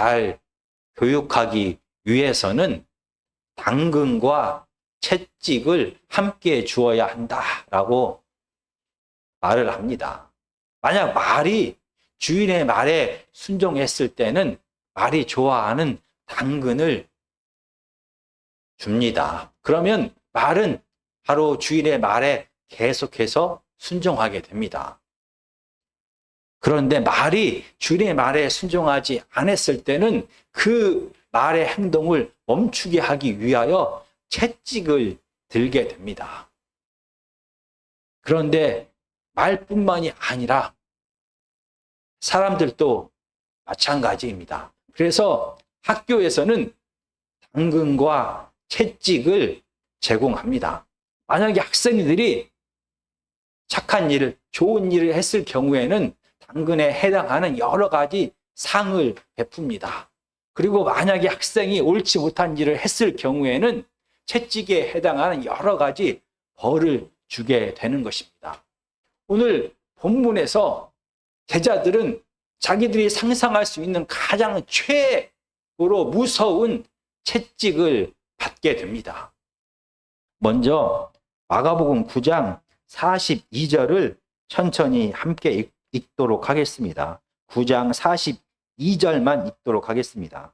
잘 교육하기 위해서는 당근과 채찍을 함께 주어야 한다라고 말을 합니다. 만약 말이 주인의 말에 순종했을 때는 말이 좋아하는 당근을 줍니다. 그러면 말은 바로 주인의 말에 계속해서 순종하게 됩니다. 그런데 말이 주인의 말에 순종하지 않았을 때는 그 말의 행동을 멈추게 하기 위하여 채찍을 들게 됩니다. 그런데 말뿐만이 아니라 사람들도 마찬가지입니다. 그래서 학교에서는 당근과 채찍을 제공합니다. 만약에 학생들이 착한 일을, 좋은 일을 했을 경우에는 당근에 해당하는 여러 가지 상을 베풉니다. 그리고 만약에 학생이 옳지 못한 일을 했을 경우에는 채찍에 해당하는 여러 가지 벌을 주게 되는 것입니다. 오늘 본문에서 제자들은 자기들이 상상할 수 있는 가장 최고로 무서운 채찍을 받게 됩니다. 먼저 마가복음 9장 42절을 천천히 함께 읽도록 하겠습니다. 9장 42절만 읽도록 하겠습니다.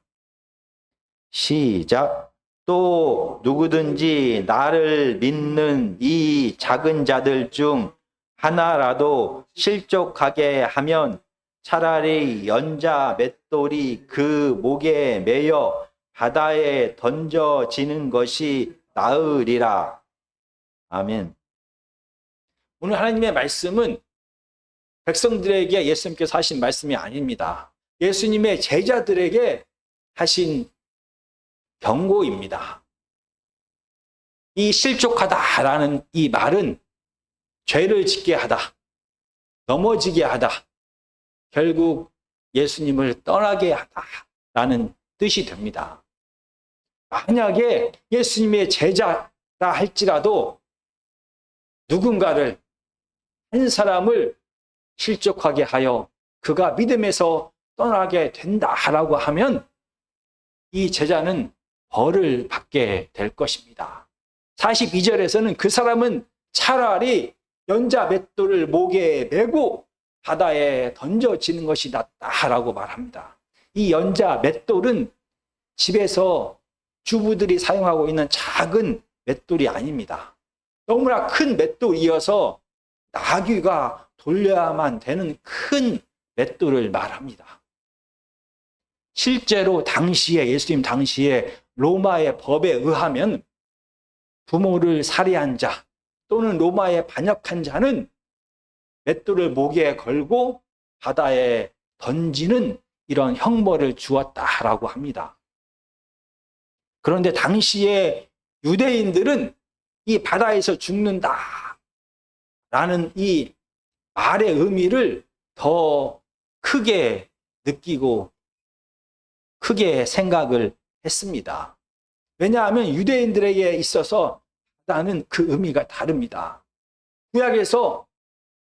시작. 또 누구든지 나를 믿는 이 작은 자들 중 하나라도 실족하게 하면 차라리 연자 맷돌이 그 목에 매여 바다에 던져지는 것이 나으리라. 아멘. 오늘 하나님의 말씀은 백성들에게 예수님께서 하신 말씀이 아닙니다. 예수님의 제자들에게 하신 경고입니다. 이 실족하다라는 이 말은 죄를 짓게 하다, 넘어지게 하다, 결국 예수님을 떠나게 하다라는 뜻이 됩니다. 만약에 예수님의 제자라 할지라도 누군가를, 한 사람을 실족하게 하여 그가 믿음에서 떠나게 된다라고 하면 이 제자는 벌을 받게 될 것입니다. 42절에서는 그 사람은 차라리 연자 맷돌을 목에 메고 바다에 던져지는 것이 낫다라고 말합니다. 이 연자 맷돌은 집에서 주부들이 사용하고 있는 작은 맷돌이 아닙니다. 너무나 큰 맷돌이어서 나귀가 돌려야만 되는 큰 맷돌을 말합니다. 실제로 당시에, 예수님 당시에 로마의 법에 의하면 부모를 살해한 자 또는 로마에 반역한 자는 맷돌을 목에 걸고 바다에 던지는 이런 형벌을 주었다라고 합니다. 그런데 당시에 유대인들은 이 바다에서 죽는다라는 이 말의 의미를 더 크게 느끼고 크게 생각을 했습니다. 왜냐하면 유대인들에게 있어서 바다는 그 의미가 다릅니다. 구약에서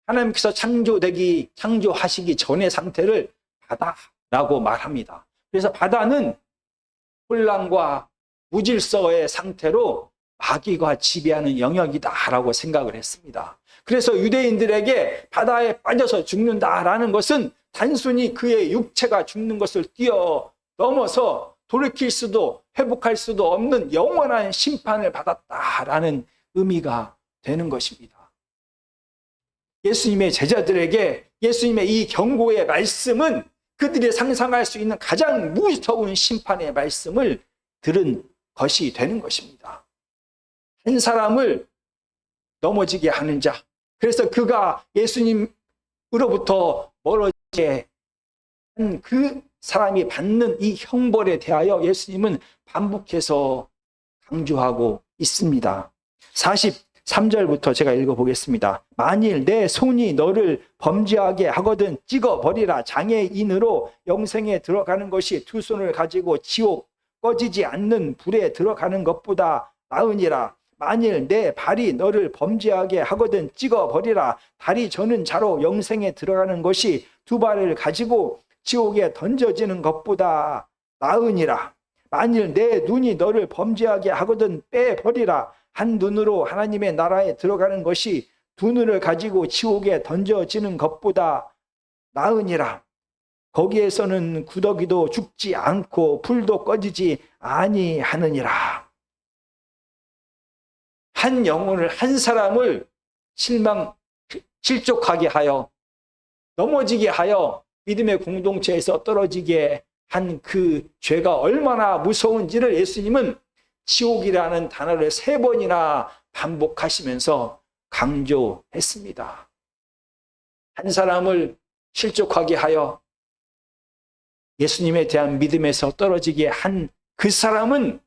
하나님께서 창조하시기 전의 상태를 바다라고 말합니다. 그래서 바다는 혼란과 무질서의 상태로 마귀가 지배하는 영역이다라고 생각을 했습니다. 그래서 유대인들에게 바다에 빠져서 죽는다라는 것은 단순히 그의 육체가 죽는 것을 뛰어넘어서 돌이킬 수도 회복할 수도 없는 영원한 심판을 받았다라는 의미가 되는 것입니다. 예수님의 제자들에게 예수님의 이 경고의 말씀은 그들이 상상할 수 있는 가장 무서운 심판의 말씀을 들은 것이 되는 것입니다. 한 사람을 넘어지게 하는 자, 그래서 그가 예수님으로부터 멀어지게 한 그 사람이 받는 이 형벌에 대하여 예수님은 반복해서 강조하고 있습니다. 43절부터 제가 읽어보겠습니다. 만일 내 손이 너를 범죄하게 하거든 찍어버리라. 장애인으로 영생에 들어가는 것이 두 손을 가지고 지옥 꺼지지 않는 불에 들어가는 것보다 나으니라. 만일 내 발이 너를 범죄하게 하거든 찍어버리라. 다리 저는 자로 영생에 들어가는 것이 두 발을 가지고 지옥에 던져지는 것보다 나으니라. 만일 내 눈이 너를 범죄하게 하거든 빼버리라. 한 눈으로 하나님의 나라에 들어가는 것이 두 눈을 가지고 지옥에 던져지는 것보다 나으니라. 거기에서는 구더기도 죽지 않고 불도 꺼지지 아니하느니라. 한 영혼을, 한 사람을 실족하게 하여, 넘어지게 하여 믿음의 공동체에서 떨어지게 한 그 죄가 얼마나 무서운지를 예수님은 지옥이라는 단어를 3번이나 반복하시면서 강조했습니다. 한 사람을 실족하게 하여 예수님에 대한 믿음에서 떨어지게 한 그 사람은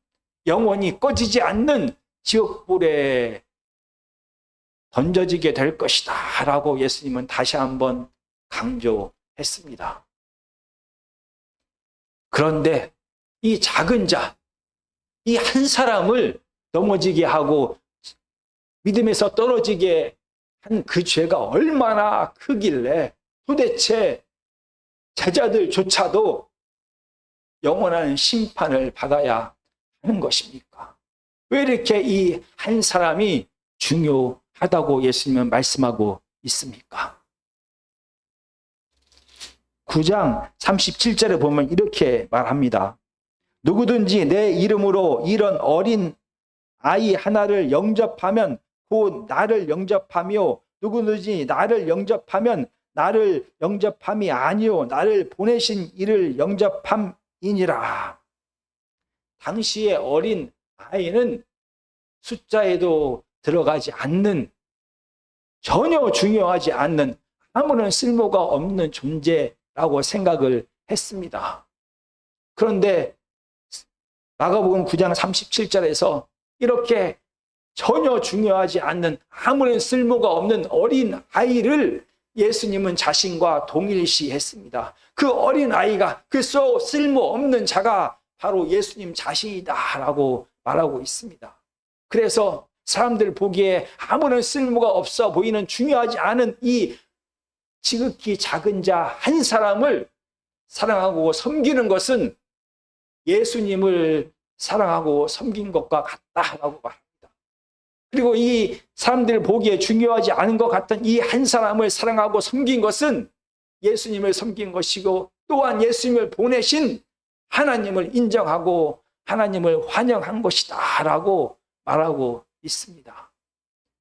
영원히 꺼지지 않는 지옥불에 던져지게 될 것이다 라고 예수님은 다시 한번 강조했습니다. 그런데 이 작은 자, 이 한 사람을 넘어지게 하고 믿음에서 떨어지게 한 그 죄가 얼마나 크길래 도대체 제자들조차도 영원한 심판을 받아야 하는 것입니까? 왜 이렇게 이 한 사람이 중요하다고 예수님은 말씀하고 있습니까? 9장 37절에 보면 이렇게 말합니다. 누구든지 내 이름으로 이런 어린 아이 하나를 영접하면 곧 나를 영접하며 누구든지 나를 영접하면 나를 영접함이 아니요 나를 보내신 이를 영접함이니라. 당시의 어린 아이는 숫자에도 들어가지 않는, 전혀 중요하지 않는, 아무런 쓸모가 없는 존재라고 생각을 했습니다. 그런데 마가복음 9장 37절에서 이렇게 전혀 중요하지 않는, 아무런 쓸모가 없는 어린 아이를 예수님은 자신과 동일시했습니다. 그 어린 아이가, 그 쓸모없는 자가 바로 예수님 자신이다라고 말하고 있습니다. 그래서 사람들 보기에 아무런 쓸모가 없어 보이는, 중요하지 않은 이 지극히 작은 자 한 사람을 사랑하고 섬기는 것은 예수님을 사랑하고 섬긴 것과 같다라고 말합니다. 그리고 이 사람들 보기에 중요하지 않은 것 같은 이 한 사람을 사랑하고 섬긴 것은 예수님을 섬긴 것이고, 또한 예수님을 보내신 하나님을 인정하고 하나님을 환영한 것이다 라고 말하고 있습니다.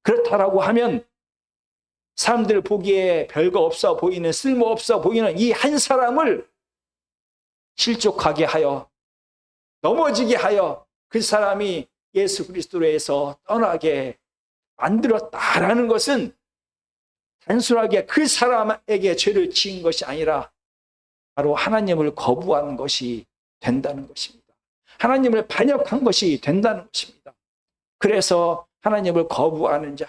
그렇다라고 하면 사람들 보기에 별거 없어 보이는, 쓸모없어 보이는 이 한 사람을 실족하게 하여, 넘어지게 하여 그 사람이 예수 그리스도에서 떠나게 만들었다라는 것은 단순하게 그 사람에게 죄를 지은 것이 아니라 바로 하나님을 거부한 것이 된다는 것입니다. 하나님을 반역한 것이 된다는 것입니다. 그래서 하나님을 거부하는 자,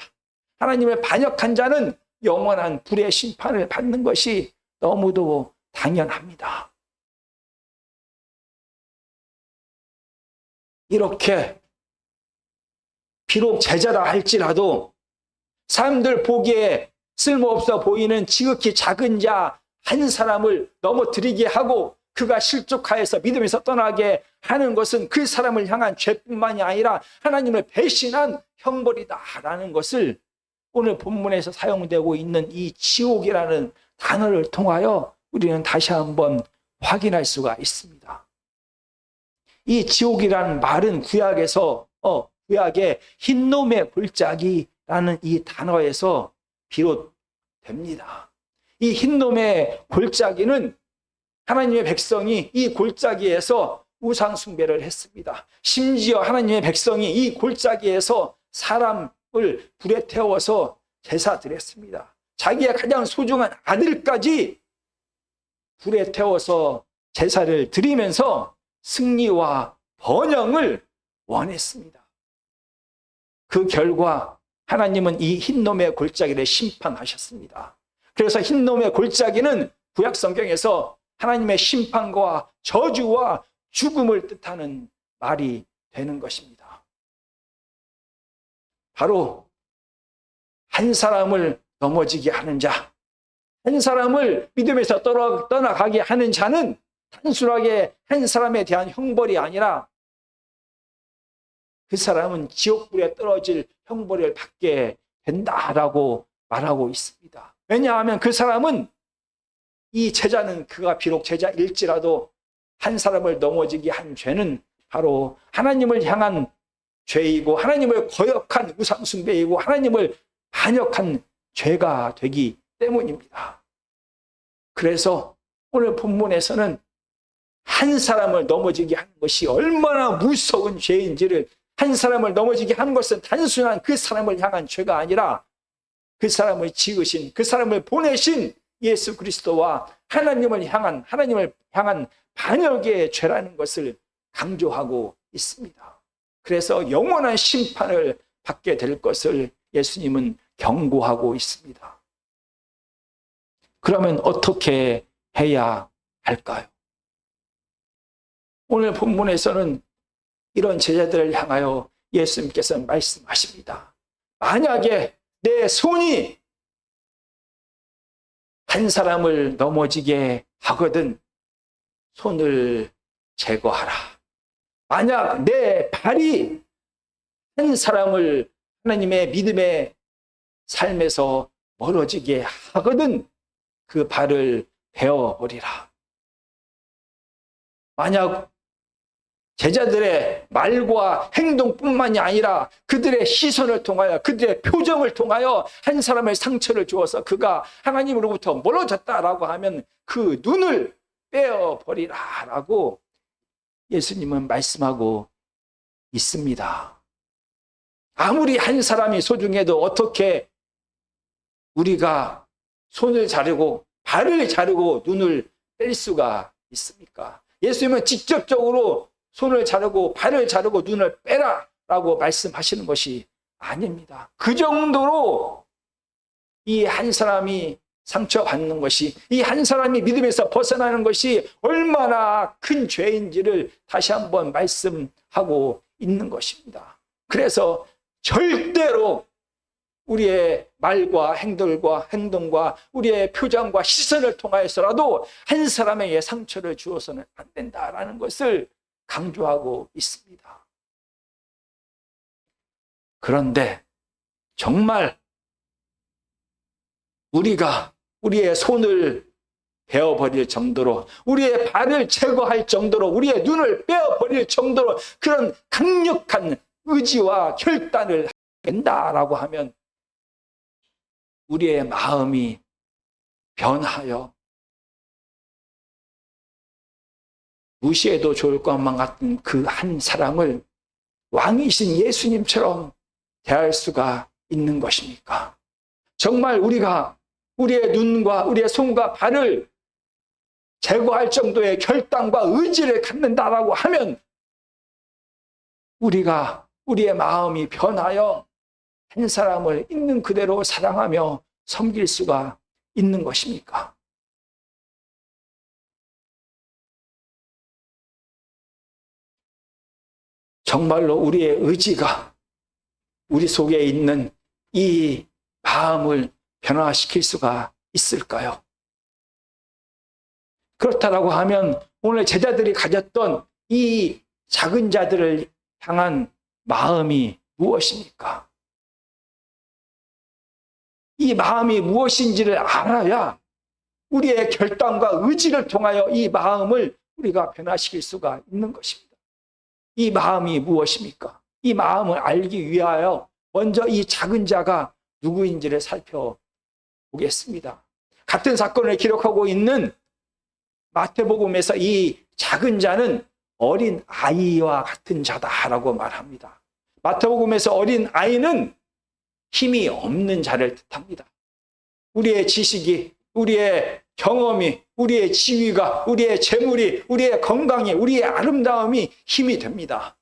하나님을 반역한 자는 영원한 불의 심판을 받는 것이 너무도 당연합니다. 이렇게 비록 제자라 할지라도 사람들 보기에 쓸모없어 보이는 지극히 작은 자 한 사람을 넘어뜨리게 하고 그가 실족하여서 믿음에서 떠나게 하는 것은 그 사람을 향한 죄뿐만이 아니라 하나님을 배신한 형벌이다라는 것을 오늘 본문에서 사용되고 있는 이 지옥이라는 단어를 통하여 우리는 다시 한번 확인할 수가 있습니다. 이 지옥이라는 말은 구약의 흰놈의 골짜기라는 이 단어에서 비롯됩니다. 이 흰놈의 골짜기는 하나님의 백성이 이 골짜기에서 우상 숭배를 했습니다. 심지어 하나님의 백성이 이 골짜기에서 사람을 불에 태워서 제사 드렸습니다. 자기의 가장 소중한 아들까지 불에 태워서 제사를 드리면서 승리와 번영을 원했습니다. 그 결과 하나님은 이 흰놈의 골짜기를 심판하셨습니다. 그래서 흰놈의 골짜기는 구약 성경에서 하나님의 심판과 저주와 죽음을 뜻하는 말이 되는 것입니다. 바로 한 사람을 넘어지게 하는 자, 한 사람을 믿음에서 떠나가게 하는 자는 단순하게 한 사람에 대한 형벌이 아니라 그 사람은 지옥불에 떨어질 형벌을 받게 된다라고 말하고 있습니다. 왜냐하면 그 사람은, 이 제자는 그가 비록 제자일지라도 한 사람을 넘어지게 한 죄는 바로 하나님을 향한 죄이고 하나님을 거역한 우상숭배이고 하나님을 반역한 죄가 되기 때문입니다. 그래서 오늘 본문에서는 한 사람을 넘어지게 하는 것이 얼마나 무서운 죄인지를, 한 사람을 넘어지게 하는 것은 단순한 그 사람을 향한 죄가 아니라 그 사람을 지으신, 그 사람을 보내신 예수 그리스도와 하나님을 향한 반역의 죄라는 것을 강조하고 있습니다. 그래서 영원한 심판을 받게 될 것을 예수님은 경고하고 있습니다. 그러면 어떻게 해야 할까요? 오늘 본문에서는 이런 제자들을 향하여 예수님께서 말씀하십니다. 만약에 내 손이 한 사람을 넘어지게 하거든 손을 제거하라. 만약 내 발이 한 사람을 하나님의 믿음의 삶에서 멀어지게 하거든 그 발을 베어버리라. 만약 제자들의 말과 행동뿐만이 아니라 그들의 시선을 통하여, 그들의 표정을 통하여 한 사람의 상처를 주어서 그가 하나님으로부터 멀어졌다라고 하면 그 눈을 빼어버리라 라고 예수님은 말씀하고 있습니다. 아무리 한 사람이 소중해도 어떻게 우리가 손을 자르고 발을 자르고 눈을 뺄 수가 있습니까? 예수님은 직접적으로 손을 자르고 발을 자르고 눈을 빼라 라고 말씀하시는 것이 아닙니다. 그 정도로 이 한 사람이 상처받는 것이, 이 한 사람이 믿음에서 벗어나는 것이 얼마나 큰 죄인지를 다시 한번 말씀하고 있는 것입니다. 그래서 절대로 우리의 말과 행동과 우리의 표정과 시선을 통하여서라도 한 사람에게 상처를 주어서는 안 된다라는 것을 강조하고 있습니다. 그런데 정말 우리가 우리의 손을 베어버릴 정도로, 우리의 발을 제거할 정도로, 우리의 눈을 빼어버릴 정도로 그런 강력한 의지와 결단을 한다라고 하면 우리의 마음이 변하여 무시해도 좋을 것만 같은 그 한 사람을 왕이신 예수님처럼 대할 수가 있는 것입니까? 정말 우리가 우리의 눈과 우리의 손과 발을 제거할 정도의 결단과 의지를 갖는다라고 하면 우리의 마음이 변하여 한 사람을 있는 그대로 사랑하며 섬길 수가 있는 것입니까? 정말로 우리의 의지가 우리 속에 있는 이 마음을 변화시킬 수가 있을까요? 그렇다고 하면 오늘 제자들이 가졌던 이 작은 자들을 향한 마음이 무엇입니까? 이 마음이 무엇인지를 알아야 우리의 결단과 의지를 통하여 이 마음을 우리가 변화시킬 수가 있는 것입니다. 이 마음이 무엇입니까? 이 마음을 알기 위하여 먼저 이 작은 자가 누구인지를 살펴보겠습니다. 같은 사건을 기록하고 있는 마태복음에서 이 작은 자는 어린 아이와 같은 자다라고 말합니다. 마태복음에서 어린 아이는 힘이 없는 자를 뜻합니다. 우리의 지식이, 우리의 경험이, 우리의 지위가, 우리의 재물이, 우리의 건강이, 우리의 아름다움이 힘이 됩니다.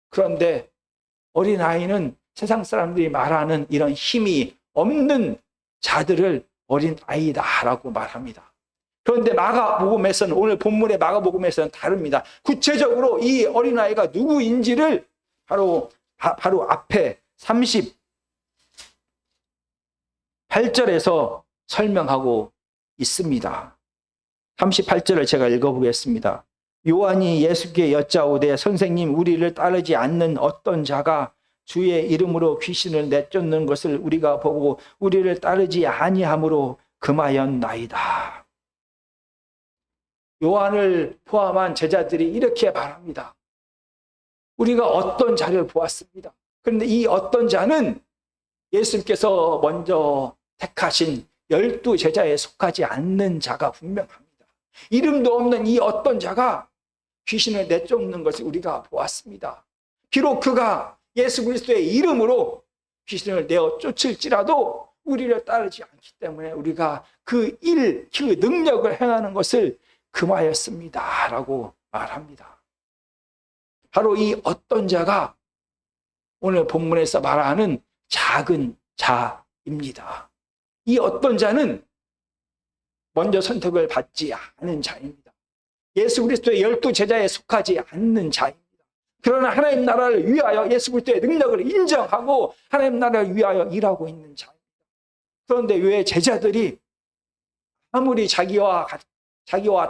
그런데 어린아이는 세상 사람들이 말하는 이런 힘이 없는 자들을 어린아이다라고 말합니다. 그런데 마가복음에서는, 오늘 본문의 마가복음에서는 다릅니다. 구체적으로 이 어린아이가 누구인지를 바로 앞에 38절에서 설명하고 있습니다. 38절을 제가 읽어보겠습니다. 요한이 예수께 여짜오되 선생님 우리를 따르지 않는 어떤 자가 주의 이름으로 귀신을 내쫓는 것을 우리가 보고 우리를 따르지 아니함으로 금하였나이다. 요한을 포함한 제자들이 이렇게 말합니다. 우리가 어떤 자를 보았습니다. 그런데 이 어떤 자는 예수님께서 먼저 택하신 12 제자에 속하지 않는 자가 분명합니다. 이름도 없는 이 어떤 자가 귀신을 내쫓는 것을 우리가 보았습니다. 비록 그가 예수 그리스도의 이름으로 귀신을 내어 쫓을지라도 우리를 따르지 않기 때문에 우리가 그 능력을 행하는 것을 금하였습니다. 라고 말합니다. 바로 이 어떤 자가 오늘 본문에서 말하는 작은 자입니다. 이 어떤 자는 먼저 선택을 받지 않은 자입니다. 예수 그리스도의 12 제자에 속하지 않는 자입니다. 그러나 하나님 나라를 위하여 예수 그리스도의 능력을 인정하고 하나님 나라를 위하여 일하고 있는 자입니다. 그런데 왜 제자들이 아무리 자기와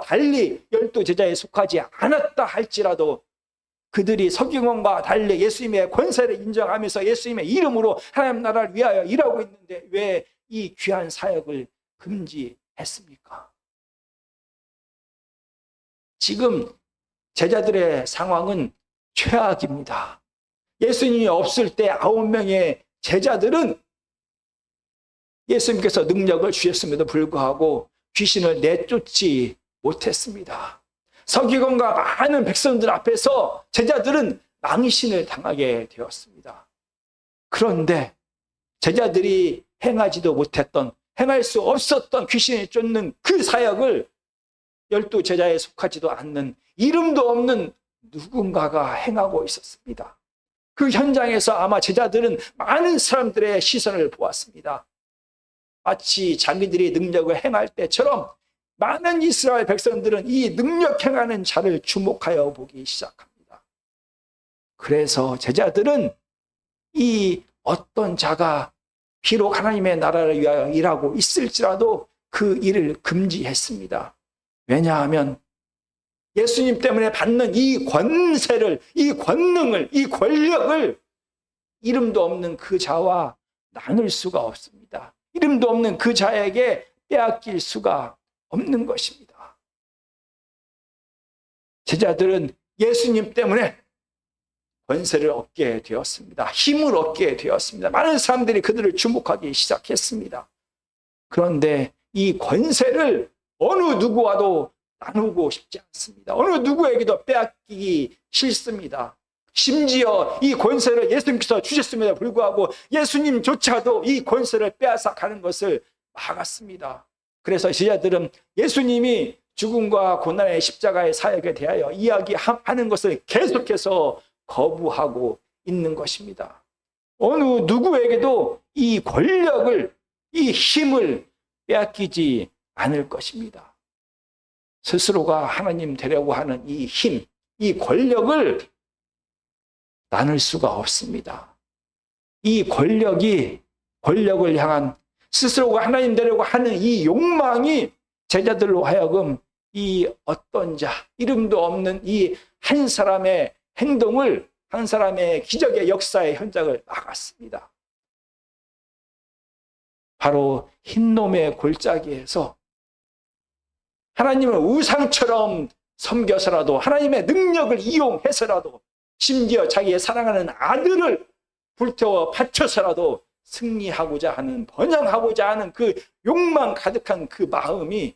달리 12 제자에 속하지 않았다 할지라도 그들이 서기관과 달리 예수님의 권세를 인정하면서 예수님의 이름으로 하나님 나라를 위하여 일하고 있는데 왜 이 귀한 사역을 금지했습니까? 지금 제자들의 상황은 최악입니다. 예수님이 없을 때 9명의 제자들은 예수님께서 능력을 주셨음에도 불구하고 귀신을 내쫓지 못했습니다. 서기관과 많은 백성들 앞에서 제자들은 망신을 당하게 되었습니다. 그런데 제자들이 행하지도 못했던, 행할 수 없었던 귀신을 쫓는 그 사역을 12 제자에 속하지도 않는 이름도 없는 누군가가 행하고 있었습니다. 그 현장에서 아마 제자들은 많은 사람들의 시선을 보았습니다. 마치 자기들이 능력을 행할 때처럼 많은 이스라엘 백성들은 이 능력 행하는 자를 주목하여 보기 시작합니다. 그래서 제자들은 이 어떤 자가 비록 하나님의 나라를 위하여 일하고 있을지라도 그 일을 금지했습니다. 왜냐하면 예수님 때문에 받는 이 권세를, 이 권능을, 이 권력을 이름도 없는 그 자와 나눌 수가 없습니다. 이름도 없는 그 자에게 빼앗길 수가 없는 것입니다. 제자들은 예수님 때문에 권세를 얻게 되었습니다. 힘을 얻게 되었습니다. 많은 사람들이 그들을 주목하기 시작했습니다. 그런데 이 권세를 어느 누구와도 나누고 싶지 않습니다. 어느 누구에게도 빼앗기기 싫습니다. 심지어 이 권세를 예수님께서 주셨음에도 불구하고 예수님조차도 이 권세를 빼앗아 가는 것을 막았습니다. 그래서 제자들은 예수님이 죽음과 고난의 십자가의 사역에 대하여 이야기하는 것을 계속해서 거부하고 있는 것입니다. 어느 누구에게도 이 권력을, 이 힘을 빼앗기지 않을 것입니다. 스스로가 하나님 되려고 하는 이 힘, 이 권력을 나눌 수가 없습니다. 이 권력을 향한 스스로가 하나님 되려고 하는 이 욕망이 제자들로 하여금 이 어떤 자, 이름도 없는 이 한 사람의 행동을, 한 사람의 기적의 역사의 현장을 막았습니다. 바로 흰놈의 골짜기에서 하나님을 우상처럼 섬겨서라도, 하나님의 능력을 이용해서라도, 심지어 자기의 사랑하는 아들을 불태워 바쳐서라도 승리하고자 하는, 번영하고자 하는 그 욕망 가득한 그 마음이,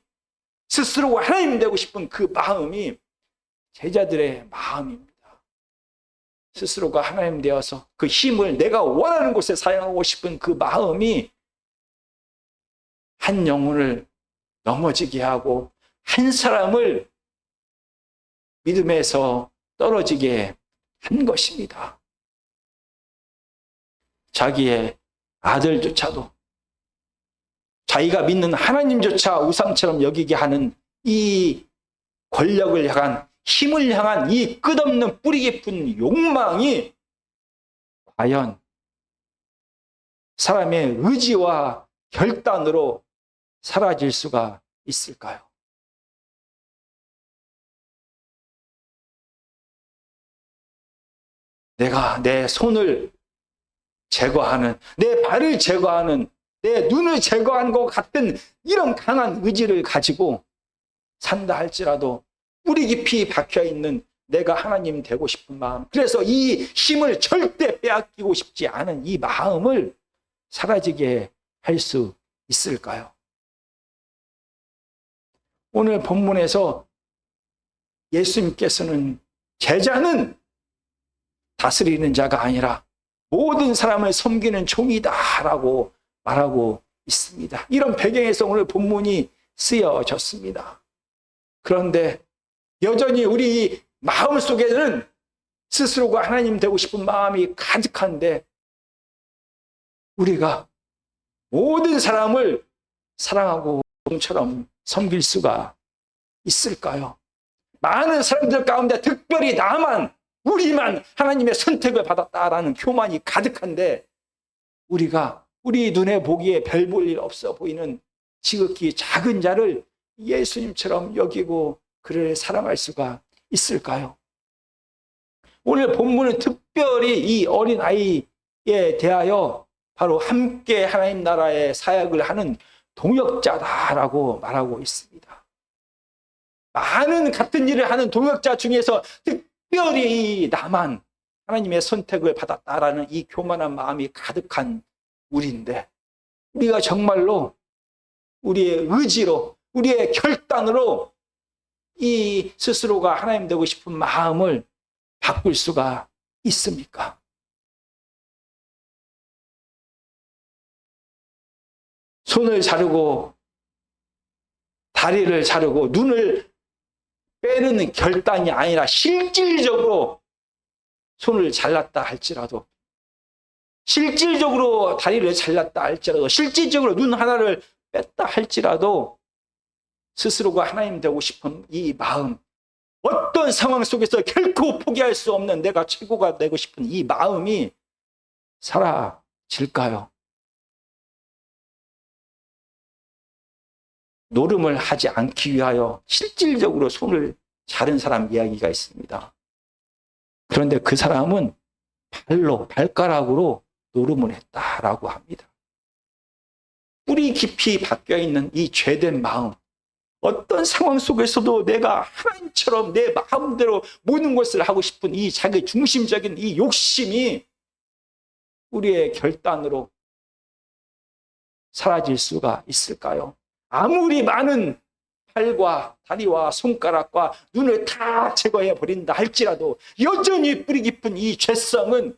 스스로가 하나님 되고 싶은 그 마음이 제자들의 마음입니다. 스스로가 하나님 되어서 그 힘을 내가 원하는 곳에 사용하고 싶은 그 마음이 한 영혼을 넘어지게 하고 한 사람을 믿음에서 떨어지게 한 것입니다. 자기의 아들조차도, 자기가 믿는 하나님조차 우상처럼 여기게 하는 이 권력을 향한, 힘을 향한 이 끝없는 뿌리 깊은 욕망이 과연 사람의 의지와 결단으로 사라질 수가 있을까요? 내가 내 손을 제거하는, 내 발을 제거하는, 내 눈을 제거하는 것 같은 이런 강한 의지를 가지고 산다 할지라도 뿌리 깊이 박혀있는 내가 하나님 되고 싶은 마음, 그래서 이 힘을 절대 빼앗기고 싶지 않은 이 마음을 사라지게 할 수 있을까요? 오늘 본문에서 예수님께서는 제자는 다스리는 자가 아니라 모든 사람을 섬기는 종이다라고 말하고 있습니다. 이런 배경에서 오늘 본문이 쓰여졌습니다. 그런데 여전히 우리 마음 속에는 스스로가 하나님 되고 싶은 마음이 가득한데 우리가 모든 사람을 사랑하고 종처럼 섬길 수가 있을까요? 많은 사람들 가운데 특별히 나만, 우리만 하나님의 선택을 받았다라는 교만이 가득한데 우리가 우리 눈에 보기에 별 볼 일 없어 보이는 지극히 작은 자를 예수님처럼 여기고 그를 사랑할 수가 있을까요? 오늘 본문은 특별히 이 어린아이에 대하여 바로 함께 하나님 나라의 사역을 하는 동역자다라고 말하고 있습니다. 많은 같은 일을 하는 동역자 중에서 특별히 나만 하나님의 선택을 받았다라는 이 교만한 마음이 가득한 우리인데 우리가 정말로 우리의 의지로, 우리의 결단으로 이 스스로가 하나님 되고 싶은 마음을 바꿀 수가 있습니까? 손을 자르고 다리를 자르고 눈을 빼는 결단이 아니라 실질적으로 손을 잘랐다 할지라도, 실질적으로 다리를 잘랐다 할지라도, 실질적으로 눈 하나를 뺐다 할지라도 스스로가 하나님 되고 싶은 이 마음, 어떤 상황 속에서 결코 포기할 수 없는 내가 최고가 되고 싶은 이 마음이 사라질까요? 노름을 하지 않기 위하여 실질적으로 손을 자른 사람 이야기가 있습니다. 그런데 그 사람은 발가락으로 노름을 했다라고 합니다. 뿌리 깊이 박혀있는 이 죄된 마음, 어떤 상황 속에서도 내가 하나님처럼 내 마음대로 모든 것을 하고 싶은 이 자기 중심적인 이 욕심이 우리의 결단으로 사라질 수가 있을까요? 아무리 많은 팔과 다리와 손가락과 눈을 다 제거해 버린다 할지라도 여전히 뿌리 깊은 이 죄성은,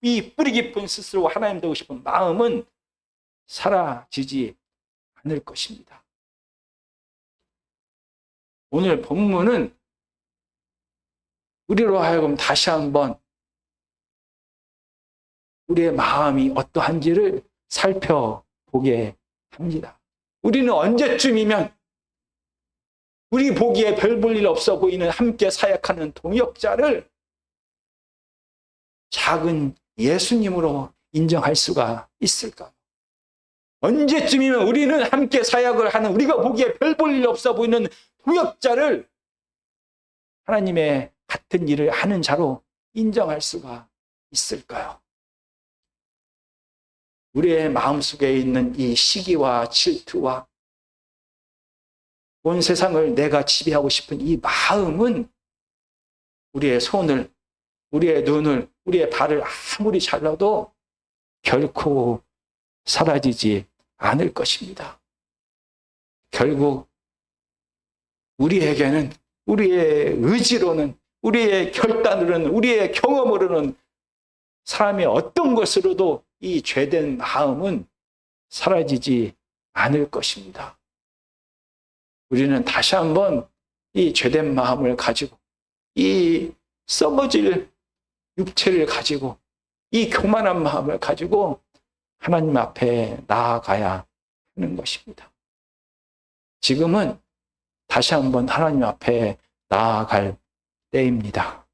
이 뿌리 깊은 스스로 하나님 되고 싶은 마음은 사라지지 않을 것입니다. 오늘 본문은 우리로 하여금 다시 한번 우리의 마음이 어떠한지를 살펴보게 합니다. 우리는 언제쯤이면 우리 보기에 별 볼 일 없어 보이는 함께 사역하는 동역자를 작은 예수님으로 인정할 수가 있을까? 언제쯤이면 우리는 함께 사역을 하는, 우리가 보기에 별 볼 일 없어 보이는 동역자를 하나님의 같은 일을 하는 자로 인정할 수가 있을까요? 우리의 마음속에 있는 이 시기와 질투와 온 세상을 내가 지배하고 싶은 이 마음은 우리의 손을, 우리의 눈을, 우리의 발을 아무리 잘라도 결코 사라지지 않을 것입니다. 결국 우리에게는, 우리의 의지로는, 우리의 결단으로는, 우리의 경험으로는 사람의 어떤 것으로도 이 죄된 마음은 사라지지 않을 것입니다. 우리는 다시 한번 이 죄된 마음을 가지고, 이 썩어질 육체를 가지고, 이 교만한 마음을 가지고 하나님 앞에 나아가야 하는 것입니다. 지금은 다시 한번 하나님 앞에 나아갈 때입니다.